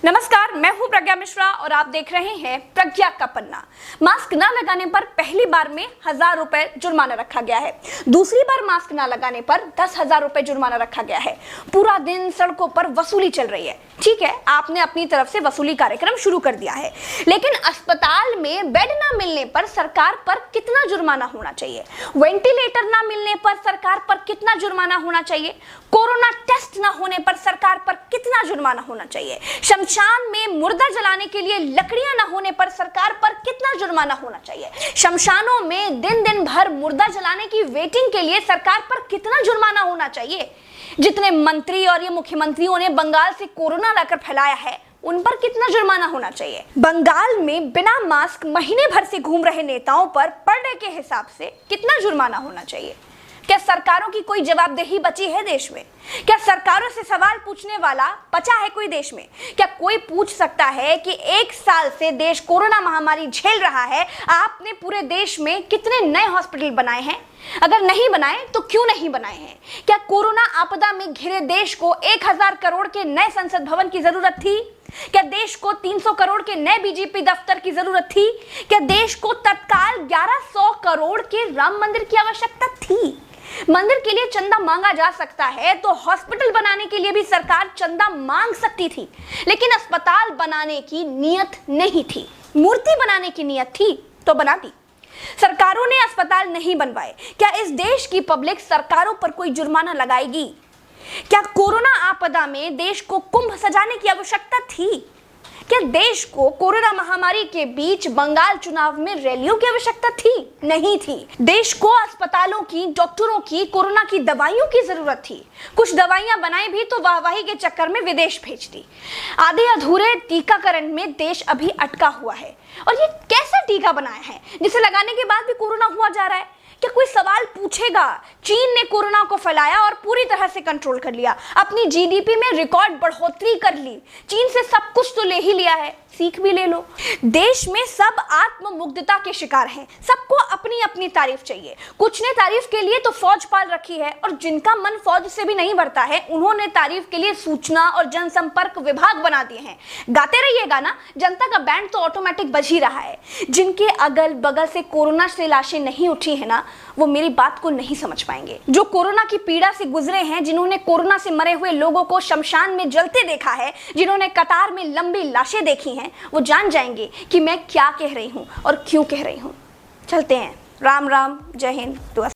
नमस्कार, मैं हूं प्रज्ञा मिश्रा और आप देख रहे हैं प्रज्ञा का पन्ना। मास्क न लगाने पर पहली बार में 1000 रुपए जुर्माना रखा गया है। दूसरी बार मास्क न लगाने पर 10,000 रुपए जुर्माना रखा गया है। पूरा दिन सड़कों पर वसूली चल रही है। ठीक है, आपने अपनी तरफ से वसूली कार्यक्रम शुरू कर दिया है, लेकिन अस्पताल में बेड न मिलने पर सरकार पर कितना जुर्माना होना चाहिए? वेंटिलेटर न मिलने पर सरकार पर कितना जुर्माना होना चाहिए? कोरोना टेस्ट न होने पर सरकार पर कितना जुर्माना होना चाहिए? शमशान में मुर्दा जलाने के लिए लकड़ियां न होने पर सरकार पर कितना जुर्माना होना चाहिए? शमशानों में दिन दिन भर मुर्दा जलाने की वेटिंग के लिए सरकार पर कितना जुर्माना होना चाहिए? जितने मंत्री और ये मुख्यमंत्रियों ने बंगाल से कोरोना लाकर फैलाया है, उन पर कितना जुर्माना होना चाहिए? बंगाल में बिना मास्क महीने भर से घूम रहे नेताओं पर पर डे के हिसाब से कितना जुर्माना होना चाहिए? क्या सरकारों की कोई जवाबदेही बची है देश में? क्या सरकारों से सवाल पूछने वाला बचा है कोई देश में? क्या कोई पूछ सकता है कि 1 साल से देश कोरोना महामारी झेल रहा है, आपने पूरे देश में कितने नए हॉस्पिटल बनाए हैं? अगर नहीं बनाए तो क्यों नहीं बनाए हैं? क्या कोरोना आपदा में घिरे देश को 1000 करोड़ के नए संसद भवन की जरूरत थी? क्या देश को 300 करोड़ के नए बीजेपी दफ्तर की जरूरत थी? क्या देश को तत्काल 1100 करोड़ के राम मंदिर की आवश्यकता थी? मंदिर के लिए चंदा मांगा जा सकता है तो हॉस्पिटल बनाने के लिए भी सरकार चंदा मांग सकती थी, लेकिन अस्पताल बनाने की नियत नहीं थी। मूर्ति बनाने की नियत थी तो बना दी। सरकारों ने अस्पताल नहीं बनवाए। क्या इस देश की पब्लिक सरकारों पर कोई जुर्माना लगाएगी? क्या कोरोना आपदा में देश को कुंभ सजाने की आवश्यकता थी? क्या देश को कोरोना महामारी के बीच बंगाल चुनाव में रैलियों की आवश्यकता थी? नहीं थी। देश को अस्पतालों की, डॉक्टरों की, कोरोना की दवाइयों की जरूरत थी। कुछ दवाइयां बनाई भी तो वाहवाही के चक्कर में विदेश भेज दी। आधे अधूरे टीकाकरण में देश अभी अटका हुआ है। और ये कैसा टीका बनाया है जिसे लगाने के बाद भी कोरोना हुआ जा रहा है? क्या कोई सवाल पूछेगा? चीन ने कोरोना को फैलाया और पूरी तरह से कंट्रोल कर लिया। अपनी जीडीपी में रिकॉर्ड बढ़ोतरी कर ली। चीन से सब कुछ तो ले ही लिया है, सीख भी ले लो। देश में सब आत्ममुग्धता के शिकार हैं। सबको अपनी अपनी तारीफ चाहिए। कुछ ने तारीफ के लिए तो फौज पाल रखी है, और जिनका मन फौज से भी नहीं भरता है, उन्होंने तारीफ के लिए सूचना और जनसंपर्क विभाग बना दिए हैं। गाते रहिएगा ना, जनता का बैंड तो ऑटोमेटिक बज ही रहा है। जिनके अगल बगल से कोरोना से लाशें नहीं उठी है ना, वो मेरी बात को नहीं समझ पाएंगे। जो कोरोना की पीड़ा से गुजरे हैं, जिन्होंने कोरोना से मरे हुए लोगों को शमशान में जलते देखा है, जिन्होंने कतार में लंबी लाशें देखी हैं, वो जान जाएंगे कि मैं क्या कह रही हूं और क्यों कह रही हूं। चलते हैं। राम राम, जय हिंद।